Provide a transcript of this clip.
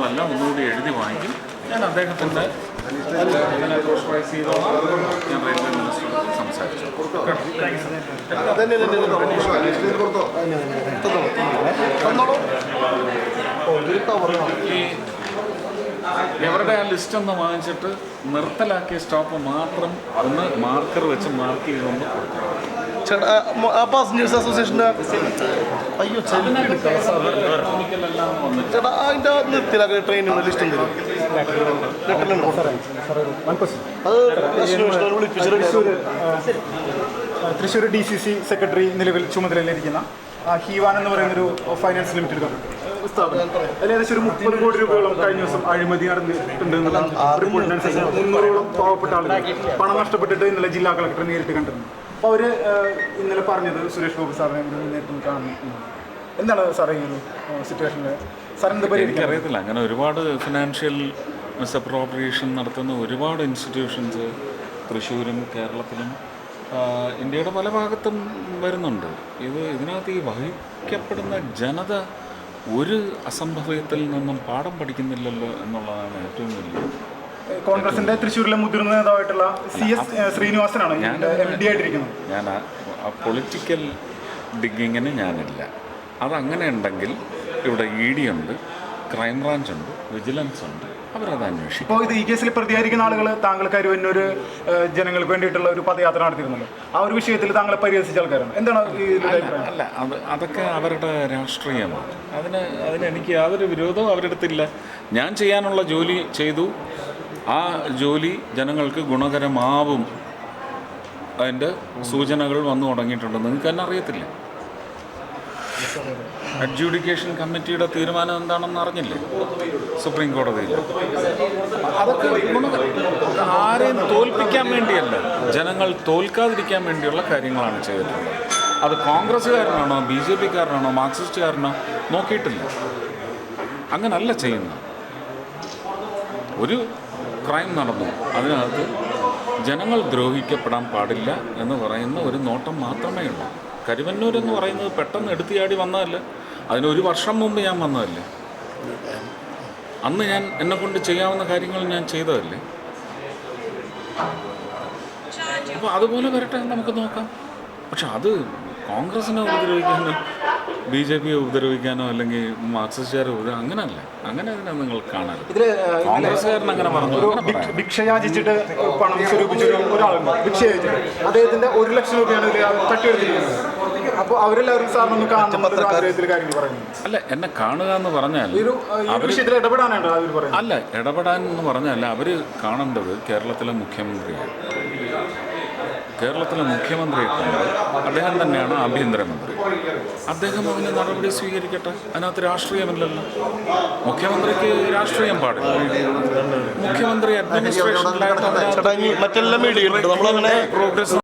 കാര്യങ്ങളെല്ലാം ഒന്നുകൂടി എഴുതി വാങ്ങിക്കും. ഞാൻ അദ്ദേഹത്തിൻ്റെ ഇതിനെ പ്രോത്സാഹിച്ച് ചെയ്തോളാം. ഞാൻ റെയിൽവേ മിനിസ്റ്ററോട് സംസാരിച്ചു. ഈ എവരുടെ ആ ലിസ്റ്റ് ഒന്ന് വാങ്ങിച്ചിട്ട് നിർത്തലാക്കിയ സ്റ്റോപ്പ് മാത്രം ഒന്ന് മാർക്കർ വെച്ച് മാർക്ക് ചെയ്തുകൊണ്ട് ചേട്ടാ പാസഞ്ചേഴ്സ് അസോസിയേഷൻ്റെ അയ്യോ എല്ലാം വന്നിട്ട് ചേട്ടാ അതിൻ്റെ നിർത്തിലാക്കിയ ട്രെയിനിൻ്റെ ലിസ്റ്റ് എന്തെങ്കിലും തൃശ്ശൂർ DCC സെക്രട്ടറി നിലവിൽ ചുമതലയിലിരിക്കുന്ന ഹീവാൻ എന്ന് പറയുന്നൊരു ഫൈനാൻസ് ലിമിറ്റഡ് കമ്പനി സ്ഥാപനം അതിൽ ഏകദേശം ഒരു 30 കോടി രൂപയോളം കഴിഞ്ഞ ദിവസം അഴിമതി നടന്നിട്ടുണ്ട് എന്നുള്ള റിപ്പോർട്ടിനനുസരിച്ച് 300ഓളം പാവപ്പെട്ട ആളുകൾ പണം നഷ്ടപ്പെട്ടിട്ട് ഇന്നലെ ജില്ലാ കളക്ടറെ നേരിട്ട് കണ്ടിരുന്നു. അപ്പോൾ അവർ ഇന്നലെ പറഞ്ഞത് സുരേഷ് ഗോപി സാറിനെ നേരിട്ട് കാണുന്നു. എന്താണ് സാറേ ഈ ഒരു സിറ്റുവേഷനിൽ സാറിൻ്റെ എനിക്കറിയത്തില്ല. അങ്ങനെ ഒരുപാട് ഫിനാൻഷ്യൽ മിസ്അപ്രോപ്രിയേഷൻ നടത്തുന്ന ഒരുപാട് ഇൻസ്റ്റിറ്റ്യൂഷൻസ് തൃശ്ശൂരും കേരളത്തിലും ഇന്ത്യയുടെ പല ഭാഗത്തും വരുന്നുണ്ട്. ഇതിനകത്ത് ഈ വഹിക്കപ്പെടുന്ന ജനത ഒരു അസംഭവത്തിൽ നിന്നും പാഠം പഠിക്കുന്നില്ലല്ലോ എന്നുള്ളതാണ് ഏറ്റവും വലിയ. കോൺഗ്രസിന്റെ തൃശ്ശൂരിലെ മുതിർന്ന നേതാവായിട്ടുള്ള CS ശ്രീനിവാസനാണ് MD ആയിട്ടിരിക്കുന്നത്. ഞാൻ ആ പൊളിറ്റിക്കൽ ഡിഗിങ്ങിന് ഞാനില്ല. അതങ്ങനെ ഉണ്ടെങ്കിൽ ഇവിടെ ED ഉണ്ട്, ക്രൈംബ്രാഞ്ച് ഉണ്ട്, വിജിലൻസ് ഉണ്ട്, അവരത് അന്വേഷിക്കും. ഇപ്പോൾ ഈ കേസിൽ പ്രതികരിക്കുന്ന ആളുകൾ താങ്കൾ കരുവന്നൂർ ജനങ്ങൾക്ക് വേണ്ടിയിട്ടുള്ള ഒരു പദയാത്ര നടത്തിയിരുന്നല്ലോ. ആ ഒരു വിഷയത്തിൽ താങ്കളെ പരിഹസിച്ച ആൾക്കാരാണ്. എന്താണ് അല്ല അതൊക്കെ അവരുടെ രാഷ്ട്രീയമാണ്. അതിന് എനിക്ക് യാതൊരു വിരോധവും അവരുടെ അടുത്തില്ല. ഞാൻ ചെയ്യാനുള്ള ജോലി ചെയ്തു. ആ ജോലി ജനങ്ങൾക്ക് ഗുണകരമാവും. അതിൻ്റെ സൂചനകൾ വന്നു തുടങ്ങിയിട്ടുണ്ട്. നിങ്ങൾക്ക് തന്നെ അറിയത്തില്ല. അഡ്ജൂഡിക്കേഷൻ കമ്മിറ്റിയുടെ തീരുമാനം എന്താണെന്ന് അറിഞ്ഞില്ലേ സുപ്രീം കോടതിയിൽ? അതൊക്കെ ആരെയും തോൽപ്പിക്കാൻ വേണ്ടിയല്ല, ജനങ്ങൾ തോൽക്കാതിരിക്കാൻ വേണ്ടിയുള്ള കാര്യങ്ങളാണ് ചെയ്തിട്ടുള്ളത്. അത് കോൺഗ്രസ്സുകാരനാണോ BJPക്കാരനാണോ മാർക്സിസ്റ്റുകാരനോ നോക്കിയിട്ടില്ല. അങ്ങനല്ല ചെയ്യുന്നത്. ഒരു ക്രൈം നടന്നു, അതിനകത്ത് ജനങ്ങൾ ദ്രോഹിക്കപ്പെടാൻ പാടില്ല എന്ന് പറയുന്ന ഒരു നോട്ടം മാത്രമേ ഉള്ളൂ. കരുവന്നൂർ എന്ന് പറയുന്നത് പെട്ടെന്ന് എടുത്തിയാടി വന്നതല്ല. അതിനൊരു വർഷം മുമ്പ് ഞാൻ വന്നതല്ലേ. അന്ന് ഞാൻ എന്നെക്കൊണ്ട് ചെയ്യാവുന്ന കാര്യങ്ങൾ ഞാൻ ചെയ്തതല്ലേ. അപ്പോൾ അതുപോലെ വരട്ടെ, നമുക്ക് നോക്കാം. പക്ഷെ അത് കോൺഗ്രസിനെ ഉപദ്രവിക്കാനോ BJPയെ ഉപദ്രവിക്കാനോ അല്ലെങ്കിൽ മാർക്സിസ്റ്റുകാരെ അങ്ങനല്ല. അങ്ങനെ അതിനെ നിങ്ങൾ കാണരുത്. കോൺഗ്രസ്സുകാരൻ അങ്ങനെ പറഞ്ഞു. ഭിക്ഷ യാചിച്ചിട്ട് പണം സ്വരൂപിച്ചൊരു ഒരാളുണ്ട്. ഭിക്ഷ യാചിച്ചിട്ട് അദ്ദേഹത്തിന്റെ 1 ലക്ഷം രൂപയാണ് തട്ടിയെടുത്തിരിക്കുന്നത്. അപ്പോൾ അവരെല്ലാവരും സാറിനൊന്ന് കാണുന്ന കാര്യങ്ങൾ പറയുന്നു. അല്ല, എന്നെ കാണുക എന്ന് പറഞ്ഞാൽ ഇടപെടാനാണ് അവർ പറയുന്നത്. അല്ല, ഇടപെടാൻ എന്ന് പറഞ്ഞാൽ അവർ കാണേണ്ടത് കേരളത്തിലെ മുഖ്യമന്ത്രിയാണ്. കേരളത്തിലെ മുഖ്യമന്ത്രിയെ കണ്ട് അദ്ദേഹം തന്നെയാണ് ആഭ്യന്തരമന്ത്രി. അദ്ദേഹം അതിന് നടപടി സ്വീകരിക്കട്ടെ. അതിനകത്ത് രാഷ്ട്രീയമില്ലല്ലോ. മുഖ്യമന്ത്രിക്ക് രാഷ്ട്രീയം പാടില്ല. മുഖ്യമന്ത്രി അഡ്മിനിസ്ട്രേഷനിലായിട്ട് മറ്റെല്ലാം മീഡിയ നമ്മളങ്ങനെ പ്രോഗ്രസ്